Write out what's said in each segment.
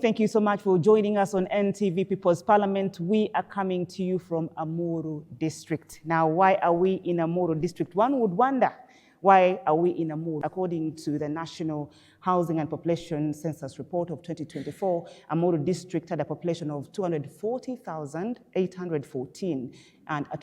Thank you so much for joining us on NTV People's Parliament. We are coming to you from Amuru District. Now, why are we in Amuru District? One would wonder, why are we in Amuru? According to the National Housing and Population Census Report of 2024, Amuru District had a population of 240,814 and a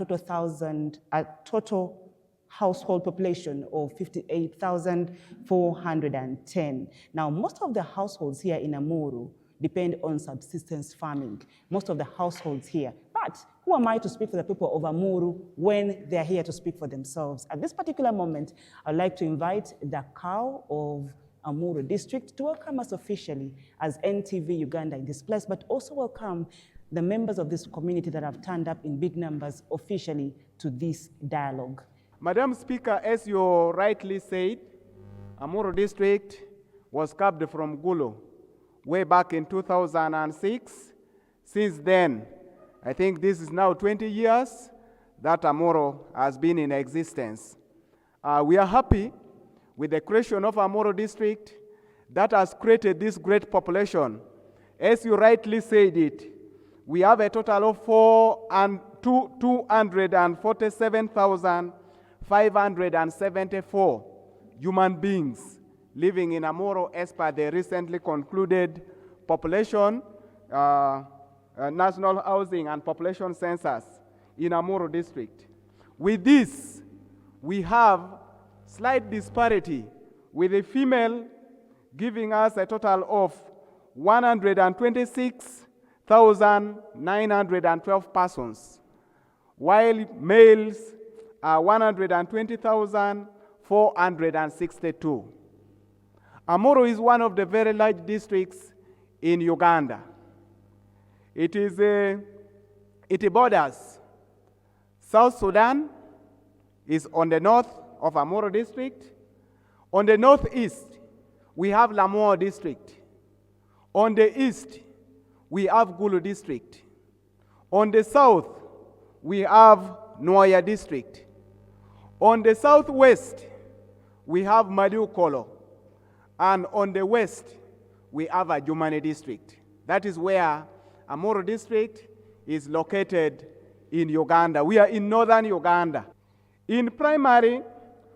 total household population of 58,410. Now, most of the households here in Amuru depend on subsistence farming, most of the households here. But who am I to speak for the people of Amuru when they're here to speak for themselves? At this particular moment, I'd like to invite the cow of Amuru District to welcome us officially as NTV Uganda in this place, but also welcome the members of this community that have turned up in big numbers officially to this dialogue. Madam Speaker, as you rightly said, Amuru District was carved from Gulu way back in 2006. Since then, I think this is now 20 years that Amuru has been in existence. We are happy with the creation of Amuru District that has created this great population. As you rightly said it, we have a total of 247,574 human beings living in Amuru as per the recently concluded population, National Housing and Population Census in Amuru District. With this, we have slight disparity, with the female giving us a total of 126,912 persons, while males are 120,462. Amuru is one of the very large districts in Uganda. It borders South Sudan, is on the north of Amuru District. On the northeast, we have Lamoa District. On the east, we have Gulu District. On the south, we have Noya District. On the southwest, we have Madukolo. And on the west, we have a Jumani District. That is where Amuru District is located in Uganda. We are in northern Uganda. In primary,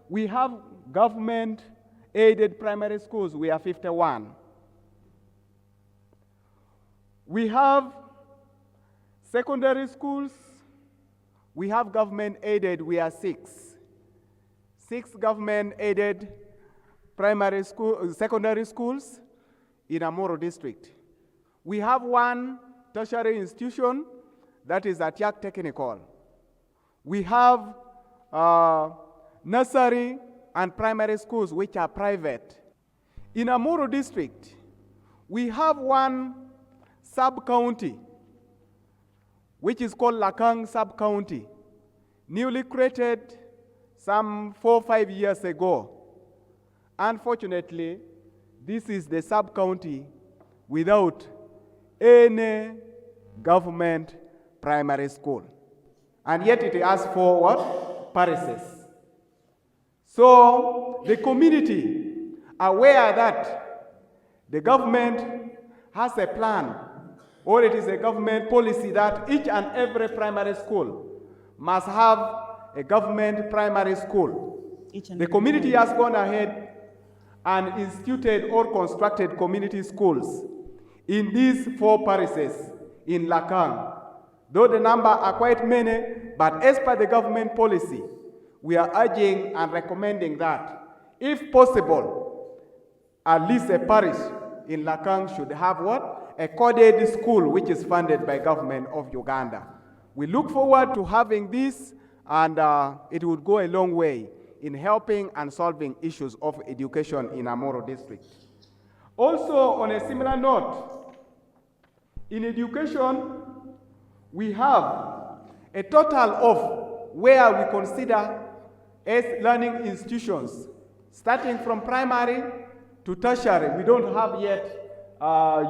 we have government-aided primary schools. We are 51. We have secondary schools. We have government-aided. We are 6. 6 government-aided secondary schools in Amuru District. We have 1 tertiary institution, that is Atiak Technical. We have nursery and primary schools which are private. In Amuru District, we have 1 sub-county, which is called Lakang Sub-County, newly created some 4 or 5 years ago. Unfortunately, this is the sub-county without any government primary school. And yet it has 4 what? Parishes. So the community aware that the government has a plan, or it is a government policy that each and every primary school must have a government primary school. The community has gone ahead and instituted or constructed community schools in these 4 parishes in Lakang. Though the number are quite many, but as per the government policy, we are urging and recommending that, if possible, at least a parish in Lakang should have what? A coded school which is funded by government of Uganda. We look forward to having this, and it would go a long way in helping and solving issues of education in Amuru District. Also, on a similar note, in education, we have a total of where we consider as learning institutions, starting from primary to tertiary. We don't have yet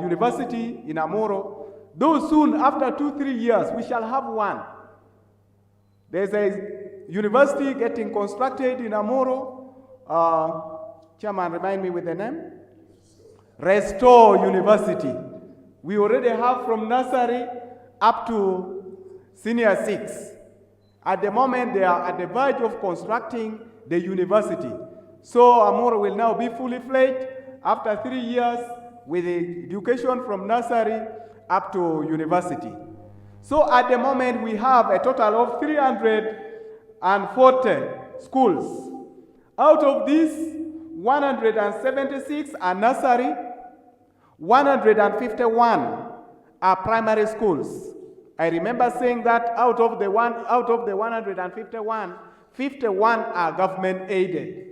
university in Amuru. Though soon, after 2-3 years, we shall have 1. There's a university getting constructed in Amuru. Chairman, remind me with the name? Restore University. We already have from nursery up to senior 6. At the moment, they are at the verge of constructing the university. So Amuru will now be fully fledged after 3 years with the education from nursery up to university. So at the moment, we have a total of 340 schools. Out of these, 176 are nursery, 151 are primary schools. I remember saying that out of the 151, 51 are government aided,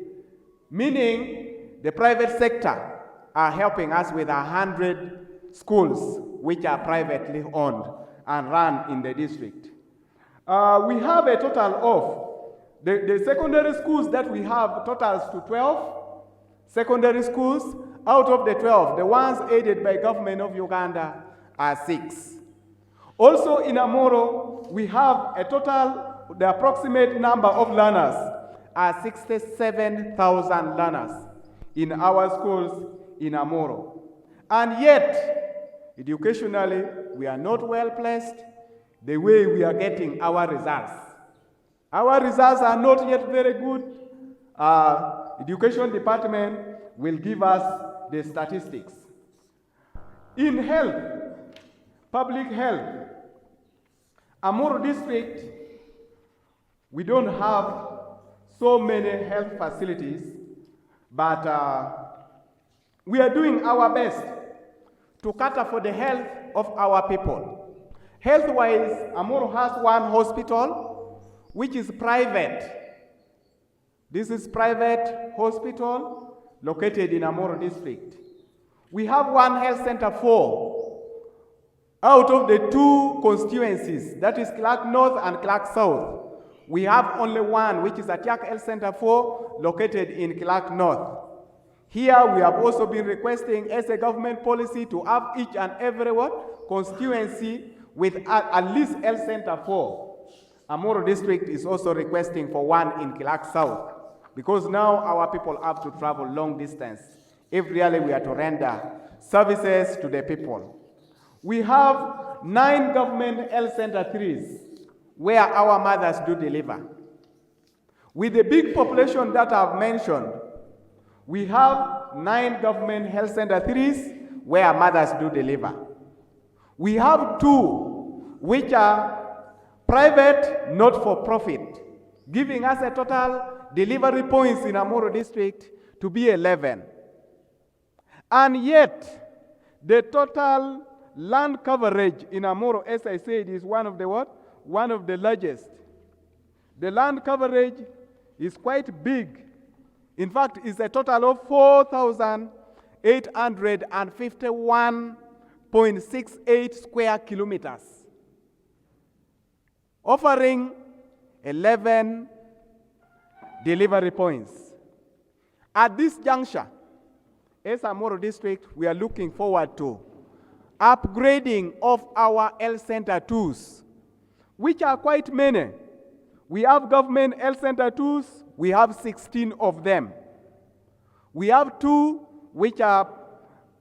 meaning the private sector are helping us with 100 schools which are privately owned and run in the district. We have a total of, the secondary schools that we have totals to 12 secondary schools. Out of the 12, the ones aided by government of Uganda are 6. Also in Amuru, we have a total, the approximate number of learners are 67,000 learners in our schools in Amuru. And yet, educationally, we are not well placed the way we are getting our results. Our results are not yet very good. Education department will give us the statistics. In health, public health, Amuru district, we don't have so many health facilities, but we are doing our best to cater for the health of our people. Health-wise, Amuru has one hospital, which is private. This is private hospital located in Amuru district. We have one health center 4 out of the 2 constituencies, that is Clark North and Clark South. We have only one, which is Atiak Health Center 4, located in Clark North. Here we have also been requesting as a government policy to have each and every constituency with at least Health Center 4. Amuru district is also requesting for one in Clark South, because now our people have to travel long distance if really we are to render services to the people. We have 9 government health center 3s where our mothers do deliver. With the big population that I've mentioned, we have 9 government health center 3s where mothers do deliver. We have 2 which are private, not for profit, giving us a total delivery points in Amuru district to be 11. And yet, the total land coverage in Amuru, as I said, is one of the what? One of the largest. The land coverage is quite big. In fact, it's a total of 4,851.68 square kilometers, offering 11 delivery points. At this juncture, as Amuru district, we are looking forward to upgrading of our health center 2s, which are quite many. We have government health center 2s, we have 16 of them. We have 2 which are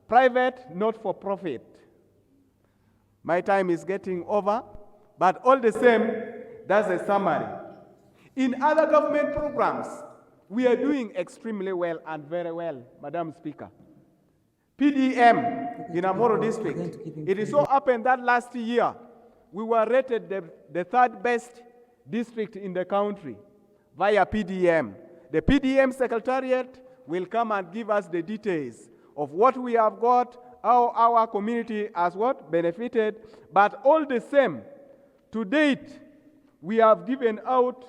private, not for profit. My time is getting over, but all the same, that's a summary. In other government programs, we are doing extremely well and very well, Madam Speaker. PDM in Amuru district, it is so happened that last year, we were rated the 3rd best district in the country via PDM. The PDM Secretariat will come and give us the details of what we have got, how our community has benefited, but all the same, to date, we have given out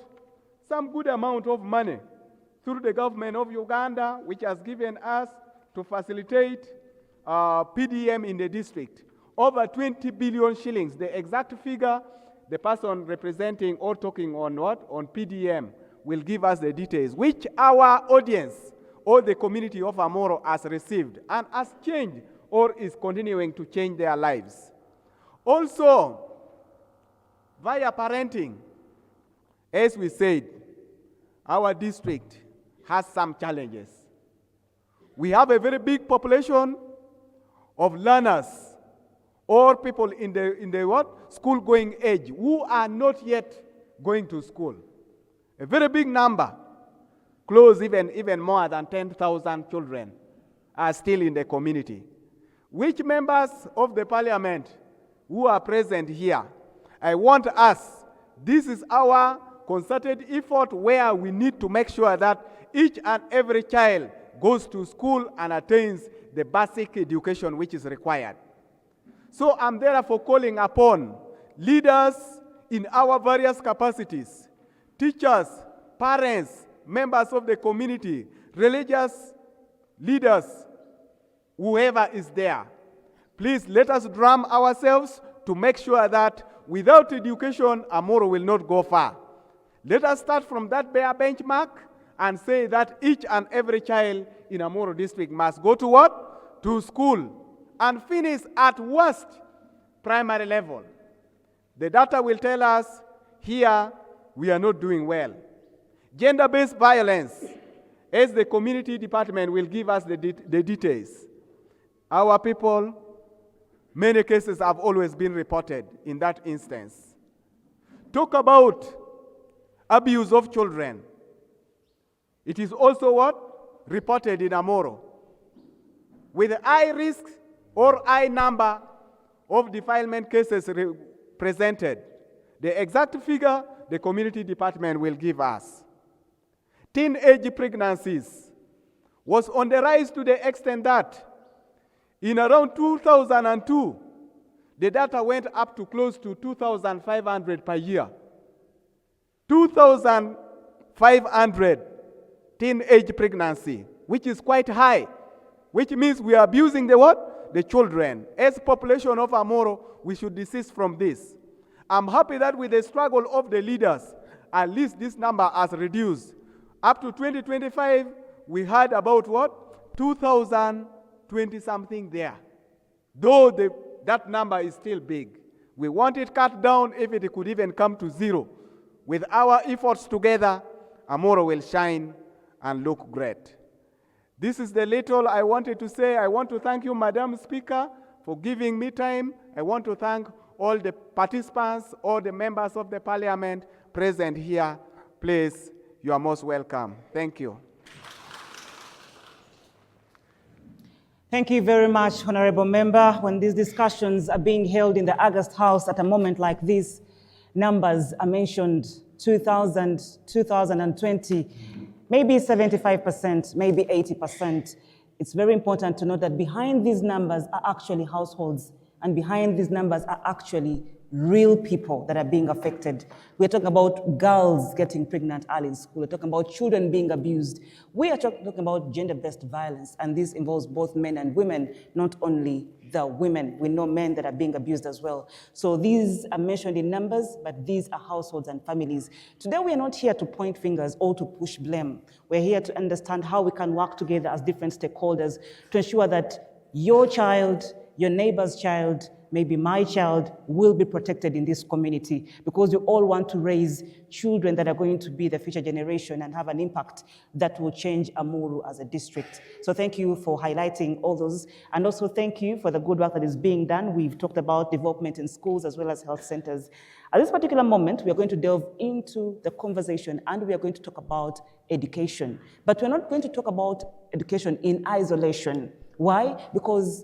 some good amount of money through the government of Uganda, which has given us to facilitate PDM in the district. Over 20 billion shillings. The exact figure, the person representing or talking on on PDM will give us the details, which our audience or the community of Amuru has received and has changed or is continuing to change their lives. Also, via parenting, as we said, our district has some challenges. We have a very big population of learners or people in the what? School-going age who are not yet going to school. A very big number, close even more than 10,000 children are still in the community. Which members of the parliament who are present here, I want us, this is our concerted effort where we need to make sure that each and every child goes to school and attains the basic education which is required. So I'm therefore calling upon leaders in our various capacities, teachers, parents, members of the community, religious leaders, whoever is there. Please let us drum ourselves to make sure that without education, Amuru will not go far. Let us start from that bare benchmark and say that each and every child in Amuru district must go to what? To school and finish at worst primary level. The data will tell us here we are not doing well. Gender-based violence, as the community department will give us the details. Our people, many cases have always been reported in that instance. Talk about abuse of children. It is also what? Reported in Amuru. With high risk or high number of defilement cases presented. The exact figure the community department will give us. Teenage pregnancies was on the rise to the extent that in around 2002, the data went up to close to 2,500 per year. 2,500 teenage pregnancy, which is quite high, which means we are abusing the what? The children. As population of Amuru, we should desist from this. I'm happy that with the struggle of the leaders, at least this number has reduced. Up to 2025, we had about what? 2,020 something there. Though that number is still big. We want it cut down if it could even come to zero. With our efforts together, Amuru will shine and look great. This is the little I wanted to say. I want to thank you, Madam Speaker, for giving me time. I want to thank all the participants, all the members of the parliament present here. Please, you are most welcome. Thank you. Thank you very much, Honorable Member. When these discussions are being held in the August House at a moment like this, numbers are mentioned, 2000, 2020, maybe 75%, maybe 80%. It's very important to note that behind these numbers are actually households, and behind these numbers are actually real people that are being affected. We're talking about girls getting pregnant early in school. We're talking about children being abused. We are talking about gender-based violence, and this involves both men and women, not only the women. We know men that are being abused as well. So these are mentioned in numbers, but these are households and families. Today, we are not here to point fingers or to push blame. We're here to understand how we can work together as different stakeholders to ensure that your child, your neighbor's child, maybe my child will be protected in this community, because we all want to raise children that are going to be the future generation and have an impact that will change Amuru as a district. So thank you for highlighting all those, and also thank you for the good work that is being done. We've talked about development in schools as well as health centers. At this particular moment, we are going to delve into the conversation and we are going to talk about education. But we're not going to talk about education in isolation. Why? Because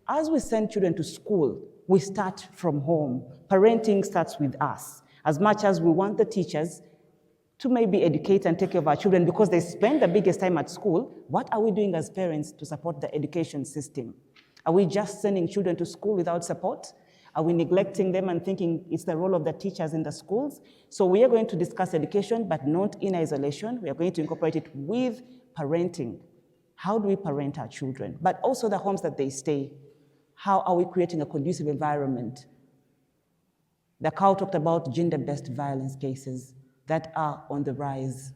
as we send children to school, we start from home. Parenting starts with us. As much as we want the teachers to maybe educate and take care of our children because they spend the biggest time at school, what are we doing as parents to support the education system? Are we just sending children to school without support? Are we neglecting them and thinking it's the role of the teachers in the schools? So we are going to discuss education, but not in isolation. We are going to incorporate it with parenting. How do we parent our children? But also the homes that they stay. How are we creating a conducive environment? The cow talked about gender-based violence cases that are on the rise.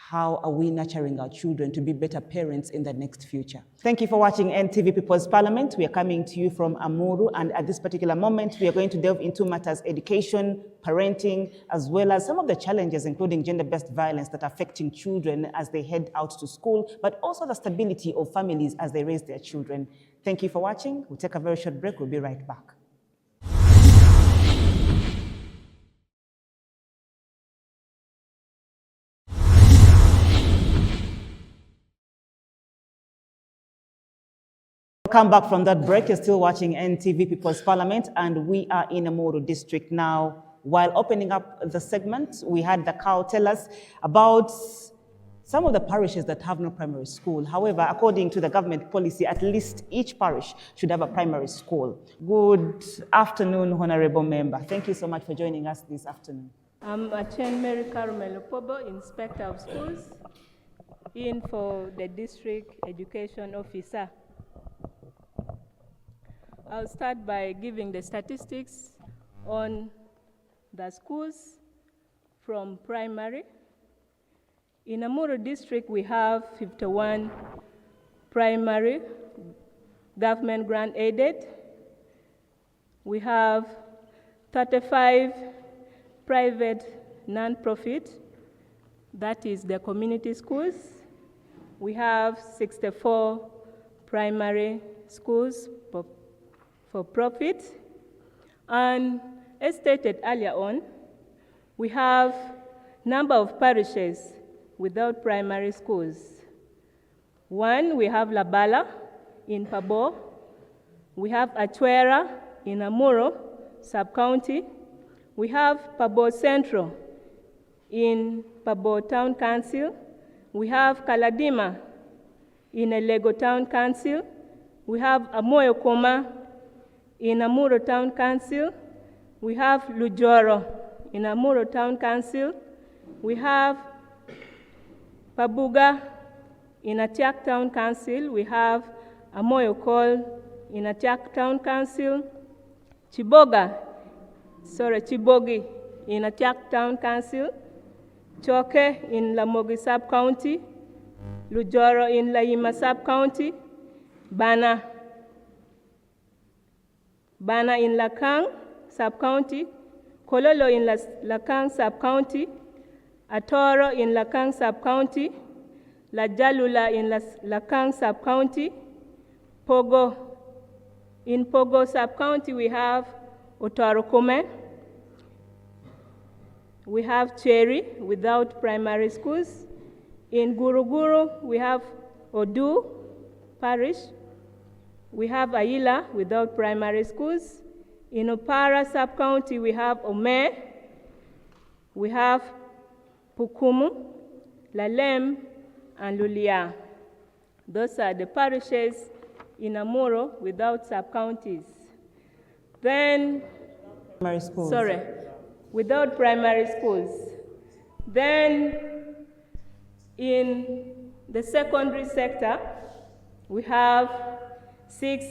How are we nurturing our children to be better parents in the next future? Thank you for watching NTV People's Parliament. We are coming to you from Amuru, and at this particular moment, we are going to delve into matters education, parenting, as well as some of the challenges, including gender-based violence that are affecting children as they head out to school, but also the stability of families as they raise their children. Thank you for watching. We'll take a very short break. We'll be right back. Come back from that break. You're still watching NTV People's Parliament, and we are in Amuru district now. While opening up the segment, we had the cow tell us about some of the parishes that have no primary school. However, according to the government policy, at least each parish should have a primary school. Good afternoon, Honorable Member. Thank you so much for joining us this afternoon. I'm Achen Mary Carmelo Pobo, Inspector of Schools, in for the District Education Officer. I'll start by giving the statistics on the schools from primary. In Amuru district, we have 51 primary government grant aided. We have 35 private non-profit, that is the community schools. We have 64 primary schools for profit. And as stated earlier on, we have number of parishes without primary schools. One, we have Labala in Pabo. We have Achwera in Amuru sub-county. We have Pabo Central in Pabo Town Council. We have Kaladima in Elego Town Council. We have Amoyo Koma in Amuru Town Council. We have Lujoro in Amuru Town Council. We have Pabuga in Atiak Town Council. We have Amoyo Kol in Atiak Town Council. Chibogi in Atiak Town Council. Choke in Lamogi Sub-County. Lujoro in Laima Sub-County. Bana in Lakang Sub-County, Kololo in Lakang Sub-County, Atoro in Lakang Sub-County, Lajalula in Lakang Sub-County, Pogo. In Pogo Sub-County, we have Otarokome. We have Cherry without primary schools. In Guruguru, we have Odu Parish. We have Aila without primary schools. In Opara Sub-County, we have Ome. We have Pukumu, Lalem, and Lulia. Those are the parishes in Amuru without sub-counties. Then, Primary schools. Without primary schools. Then, in the secondary sector, we have 6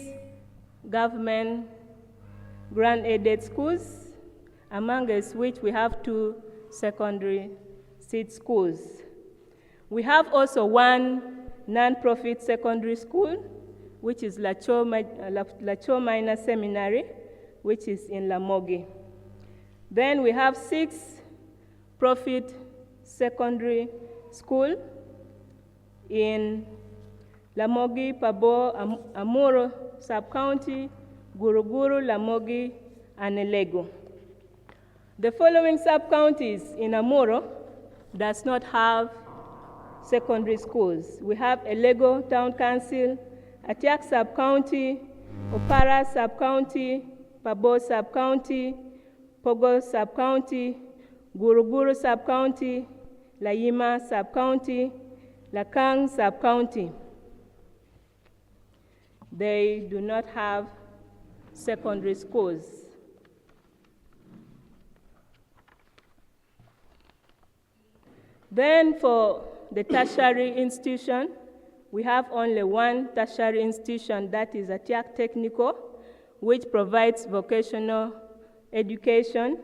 government grant-aided schools, among us which we have 2 secondary seed schools. We have also 1 non-profit secondary school, which is Lacho Minor Seminary, which is in Lamogi. Then we have 6 profit secondary school in Lamogi, Pabo, Amuru Sub-County, Guruguru, Lamogi, and Elego. The following sub-counties in Amuru does not have secondary schools. We have Elego Town Council, Atiak Sub-County, Opara Sub-County, Pabo Sub-County, Pogo Sub-County, Guruguru Sub-County, Laima Sub-County, Lakang Sub-County. They do not have secondary schools. Then for the tertiary institution, we have only 1 tertiary institution, that is Atiak Technical, which provides vocational education,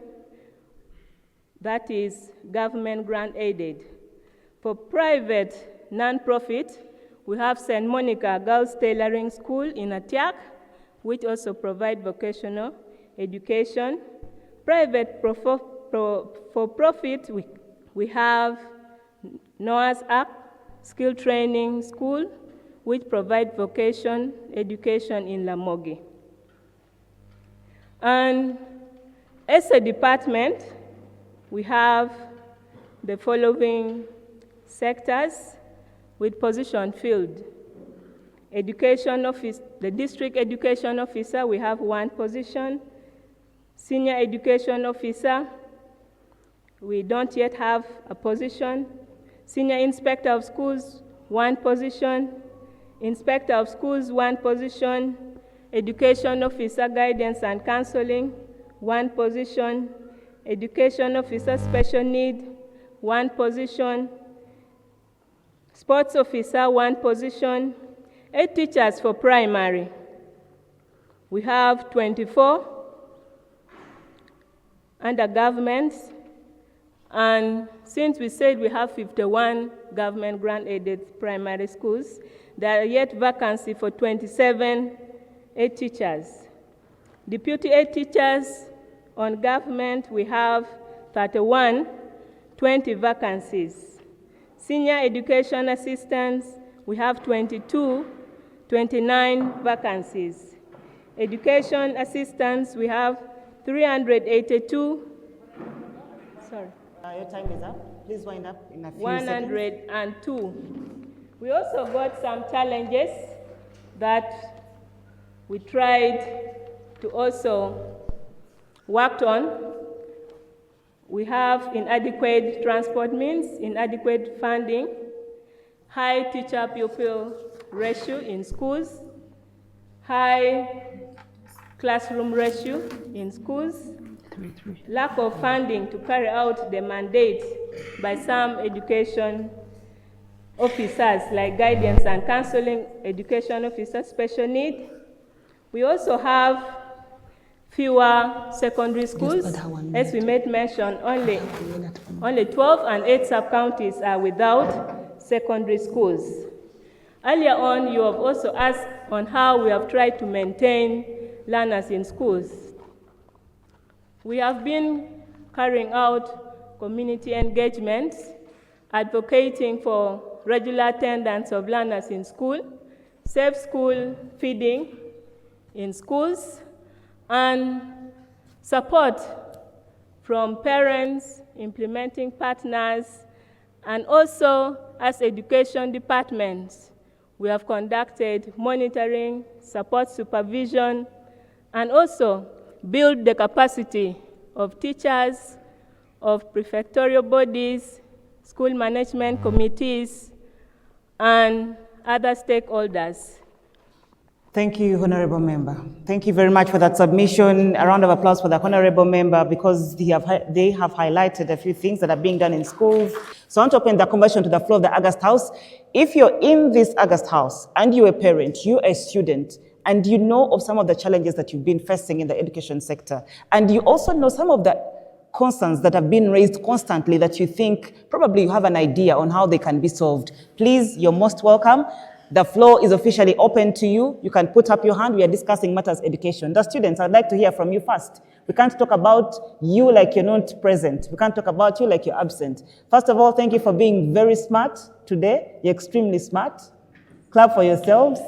that is government grant aided. For private non-profit, we have St. Monica Girls Tailoring School in Atiak, which also provide vocational education. Private for profit, we have Noah's Ark Skill Training School, which provide vocation education in Lamogi. And as a department, we have the following sectors with position filled. Education office, the district education officer, we have one position. Senior education officer, we don't yet have a position. Senior inspector of schools, one position. Inspector of schools, one position. Education officer, guidance and counseling, one position. Education officer, special need, one position. Sports officer, one position. 8 teachers for primary. We have 24 under governments. And since we said we have 51 government grant-aided primary schools, there are yet vacancy for 27 8 teachers. Deputy 8 teachers on government, we have 31, 20 vacancies. Senior education assistants, we have 22, 29 vacancies. Education assistants, we have 382. Sorry. Your time is up. Please wind up in a few 102. seconds. We also got some challenges that we tried to also work on. We have inadequate transport means, inadequate funding, high teacher-pupil ratio in schools, high classroom ratio in schools, lack of funding to carry out the mandate by some education officers like guidance and counseling education officers, special need. We also have fewer secondary schools. As we made mention, only 12 and 8 sub-counties are without secondary schools. Earlier on, you have also asked on how we have tried to maintain learners in schools. We have been carrying out community engagements, advocating for regular attendance of learners in school, safe school feeding in schools, and support from parents, implementing partners, and also as education departments, we have conducted monitoring, support supervision, and also build the capacity of teachers, of prefectorial bodies, school management committees, and other stakeholders. Thank you, Honorable Member. Thank you very much for that submission. A round of applause for the Honorable Member because they have highlighted a few things that are being done in schools. So I want to open the conversation to the floor of the August House. If you're in this August House and you're a parent, you're a student, and you know of some of the challenges that you've been facing in the education sector, and you also know some of the concerns that have been raised constantly that you think probably you have an idea on how they can be solved, please, you're most welcome. The floor is officially open to you. You can put up your hand. We are discussing matters education. The students, I'd like to hear from you first. We can't talk about you like you're not present. We can't talk about you like you're absent. First of all, thank you for being very smart today. You're extremely smart. Clap for yourselves.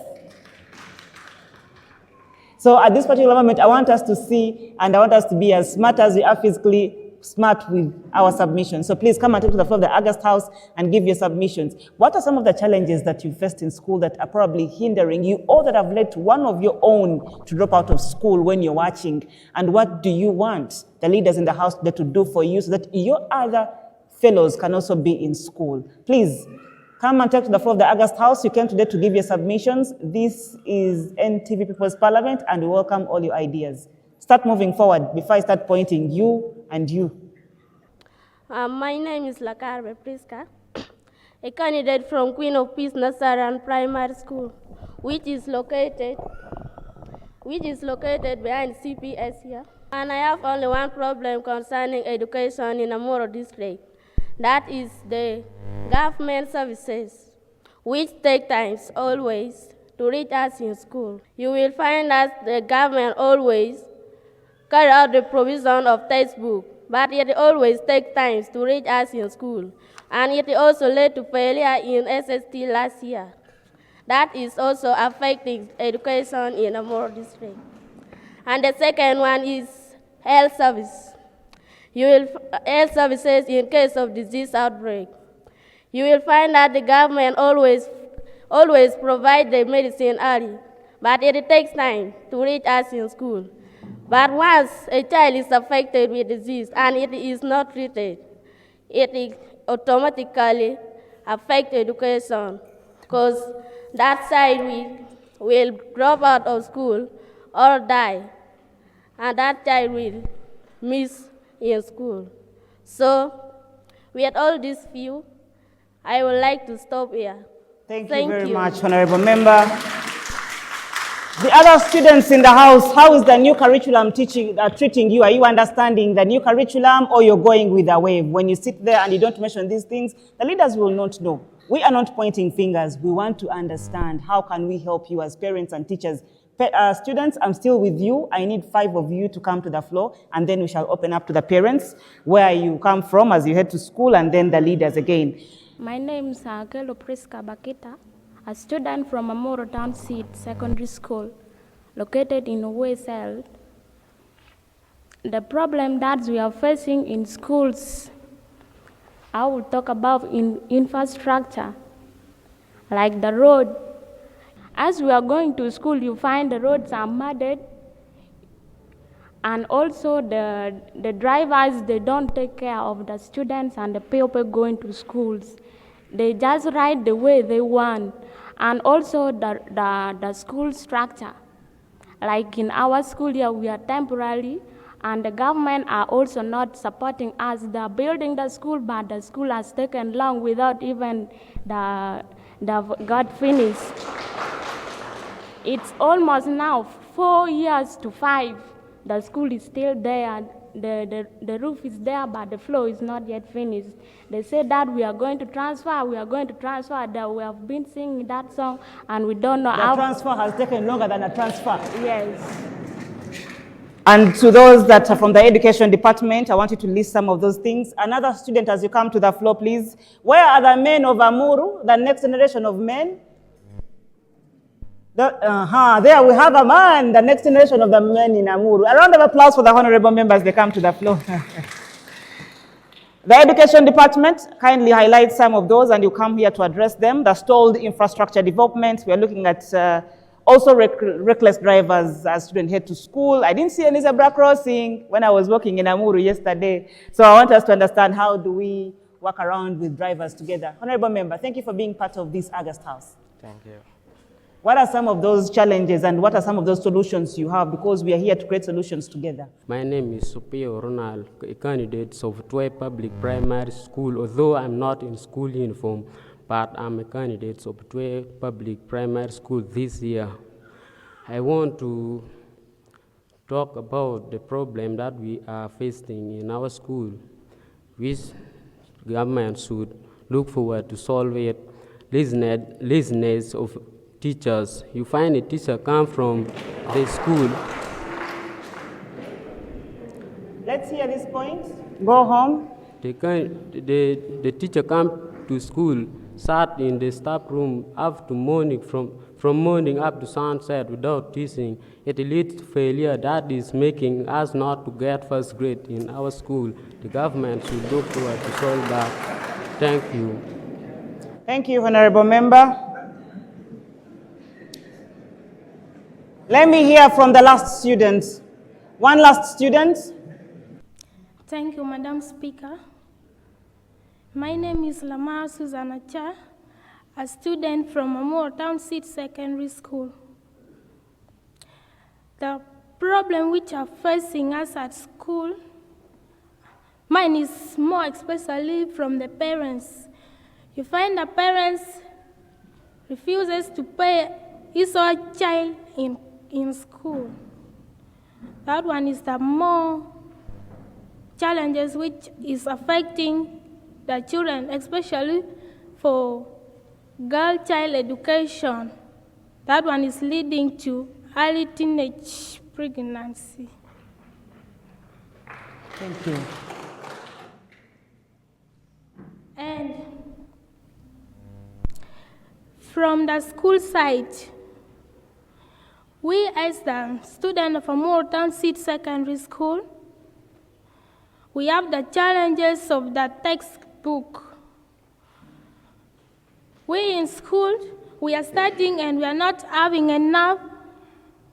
So at this particular moment, I want us to see and I want us to be as smart as we are physically smart with our submissions. So please come and take to the floor of the August House and give your submissions. What are some of the challenges that you faced in school that are probably hindering you or that have led to one of your own to drop out of school when you're watching? And what do you want the leaders in the house to do for you so that your other fellows can also be in school? Please come and take to the floor of the August House. You came today to give your submissions. This is NTV People's Parliament and we welcome all your ideas. Start moving forward before I start pointing you and you. My name is Lakarbe Priska, a candidate from Queen of Peace Nasaran Primary School, which is located behind CPS here. And I have only one problem concerning education in Amuru district. That is the government services, which take times always to reach us in school. You will find that the government always carry out the provision of textbook, but it always takes time to reach us in school. And it also led to failure in SST last year. That is also affecting education in Amuru district. And the second one is health service. Health services in case of disease outbreak. You will find that the government always provide the medicine early, but it takes time to reach us in school. But once a child is affected with disease and it is not treated, it automatically affects education, because that child will drop out of school or die, and that child will miss in school. So, with all this view, I would like to stop here. Thank you very much, Honorable Member. The other students in the house, how is the new curriculum treating you? Are you understanding the new curriculum, or you're going with the wave? When you sit there and you don't mention these things, the leaders will not know. We are not pointing fingers. We want to understand how can we help you as parents and teachers. Students, I'm still with you. I need 5 of you to come to the floor, and then we shall open up to the parents, where you come from as you head to school, and then the leaders again. My name is Akelo Priska Bakita, a student from Amuru Town Seat Secondary School, located in Wesel. The problem that we are facing in schools, I will talk about in infrastructure, like the road. As we are going to school, you find the roads are mudded, and also the drivers, they don't take care of the students and the people going to schools. They just ride the way they want. And also the school structure. Like in our school here, we are temporary, and the government are also not supporting us. They are building the school, but the school has taken long without even the got finished. It's almost now 4 years to 5. The school is still there. The roof is there, but the floor is not yet finished. They said that we are going to transfer, that we have been singing that song, and we don't know how. The transfer has taken longer than a transfer. Yes. And to those that are from the education department, I want you to list some of those things. Another student, as you come to the floor, please. Where are the men of Amuru, the next generation of men? There we have a man, the next generation of the men in Amuru. A round of applause for the honorable members. They come to the floor. The education department, kindly highlight some of those, and you come here to address them. The stalled infrastructure development. We are looking at also reckless drivers as students head to school. I didn't see any zebra crossing when I was working in Amuru yesterday. So I want us to understand, how do we work around with drivers together? Honorable member, thank you for being part of this August House. Thank you. What are some of those challenges, and what are some of those solutions you have? Because we are here to create solutions together. My name is Supio Ronald, a candidate of Tway Public Primary School. Although I'm not in school uniform, but I'm a candidate of Tway Public Primary School this year. I want to talk about the problem that we are facing in our school, which government should look forward to solve it. Laziness of teachers. You find a teacher come from the school. Let's hear this point. Go home. The teacher come to school, sat in the staff room up to morning, from morning up to sunset without teaching. It leads to failure that is making us not to get first grade in our school. The government should look forward to solve that. Thank you. Thank you, honorable member. Let me hear from the last student. One last student. Thank you, Madam Speaker. My name is Lamar Susanna Cha, a student from Amuru Town Seat Secondary School. The problem which are facing us at school, mine is more especially from the parents. You find the parents refuses to pay his or her child in school. That one is the more challenges which is affecting the children, especially for girl child education. That one is leading to early teenage pregnancy. Thank you. And from the school side, we as the student of Amuru Township Secondary School, we have the challenges of the textbook. We in school, we are studying and we are not having enough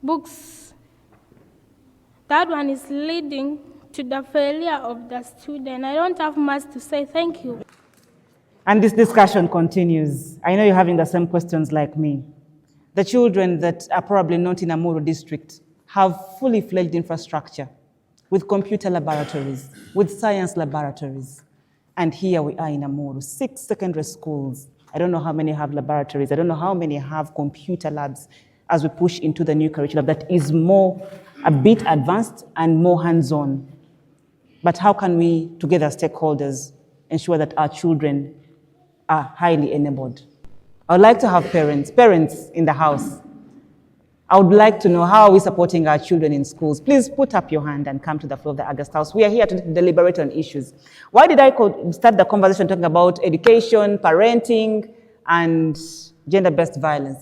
books. That one is leading to the failure of the student. I don't have much to say. Thank you. And this discussion continues. I know you're having the same questions like me. The children that are probably not in Amuru district have fully fledged infrastructure with computer laboratories, with science laboratories. And here we are in Amuru, 6 secondary schools. I don't know how many have laboratories. I don't know how many have computer labs as we push into the new curriculum that is a bit advanced and more hands-on. But how can we, together as stakeholders, ensure that our children are highly enabled? I would like to have parents in the house. I would like to know, how are we supporting our children in schools? Please put up your hand and come to the floor of the August House. We are here to deliberate on issues. Why did I start the conversation talking about education, parenting, and gender-based violence?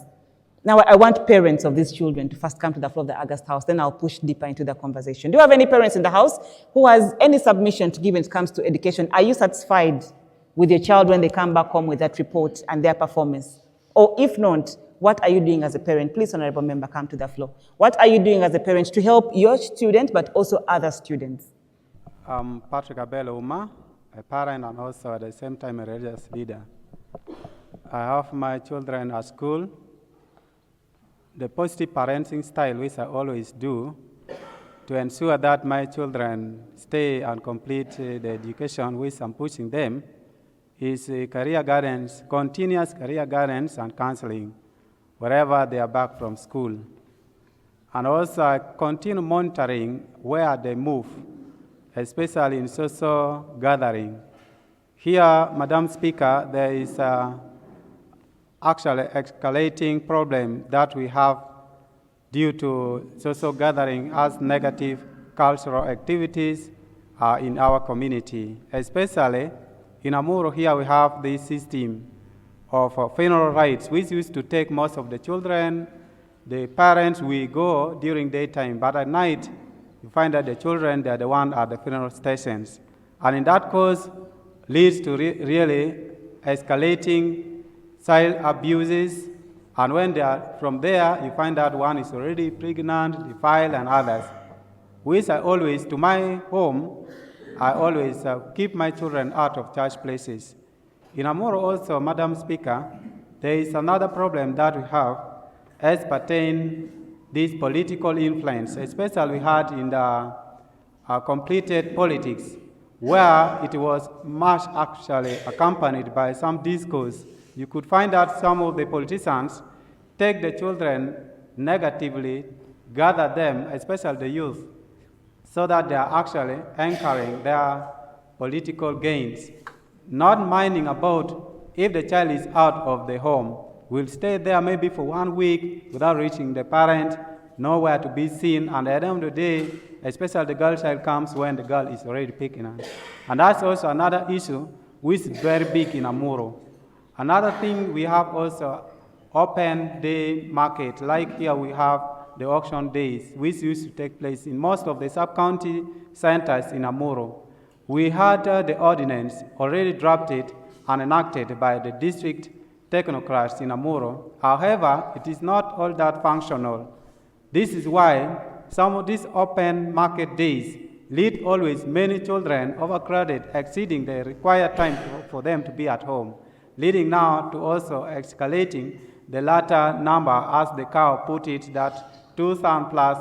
Now, I want parents of these children to first come to the floor of the August House, then I'll push deeper into the conversation. Do you have any parents in the house who has any submission to give when it comes to education? Are you satisfied with your child when they come back home with that report and their performance? Or if not, what are you doing as a parent? Please, Honorable Member, come to the floor. What are you doing as a parent to help your student, but also other students? I'm Patrick Abel Uma, a parent and also at the same time a religious leader. I have my children at school. The positive parenting style, which I always do, to ensure that my children stay and complete the education which I'm pushing them, is career guidance, continuous career guidance and counseling wherever they are back from school. And also I continue monitoring where they move, especially in social gathering. Here, Madam Speaker, there is actually escalating problem that we have due to social gathering as negative cultural activities in our community. Especially in Amuru here we have this system of funeral rites, which used to take most of the children. The parents will go during daytime, but at night you find that the children, they're the ones at the funeral stations. And in that cause leads to really escalating child abuses, and when they are from there, you find that one is already pregnant, defiled, and others. Which I always, to my home, I always keep my children out of church places. In Amuru also, Madam Speaker, there is another problem that we have as pertain this political influence, especially we had in the completed politics, where it was much actually accompanied by some discourse. You could find that some of the politicians take the children negatively, gather them, especially the youth, so that they are actually anchoring their political gains, not minding about if the child is out of the home, will stay there maybe for 1 week without reaching the parent, nowhere to be seen, and at the end of the day, especially the girl child comes when the girl is already pregnant. And that's also another issue which is very big in Amuru. Another thing, we have also open day market, like here we have the auction days, which used to take place in most of the sub-county centers in Amuru. We had the ordinance already drafted and enacted by the district technocrats in Amuru. However, it is not all that functional. This is why some of these open market days lead always many children overcrowded, exceeding the required time for them to be at home, leading now to also escalating the latter number, as the cow put it, that 2,000 plus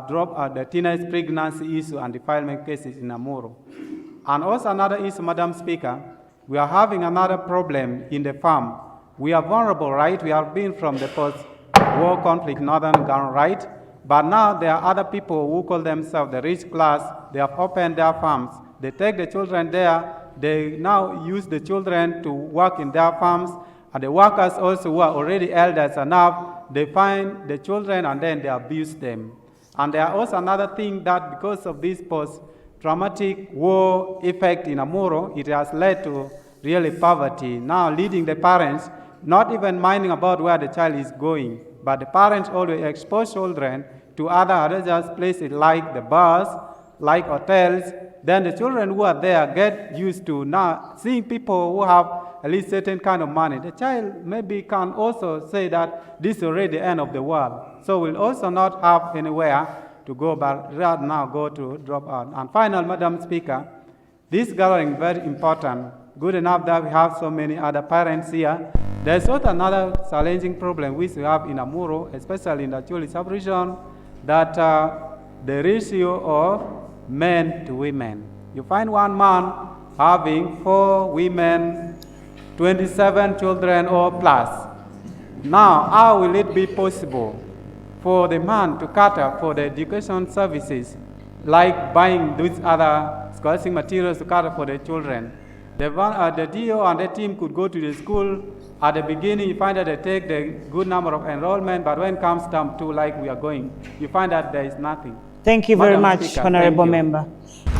drop the teenage pregnancy issue and defilement cases in Amuru. And also another issue, Madam Speaker, we are having another problem in the farm. We are vulnerable, right? We have been from the post-war conflict, northern Ghana, right? But now there are other people who call themselves the rich class. They have opened their farms. They take the children there they now use the children to work in their farms, and the workers also who are already elders enough, they find the children and then they abuse them. And there are also another thing that because of this post-traumatic war effect in Amuru, it has led to really poverty, now leading the parents not even minding about where the child is going, but the parents always expose children to other hazardous places like the bars, like hotels. Then the children who are there get used to now seeing people who have at least certain kind of money. The child maybe can also say that this is already the end of the world. So we'll also not have anywhere to go, but rather now go to drop out. And final, Madam Speaker, this gathering is very important. Good enough that we have so many other parents here. There's also another challenging problem which we have in Amuru, especially in the Acholi sub-region, that the ratio of men to women. You find one man having 4 women, 27 children or plus. Now, how will it be possible for the man to cater for the education services, like buying these other scholastic materials to cater for the children? The DO and the team could go to the school. At the beginning, you find that they take the good number of enrollment, but when it comes term 2, like we are going, you find that there is nothing. Thank you very Madam much, Speaker, Honorable thank you. Member.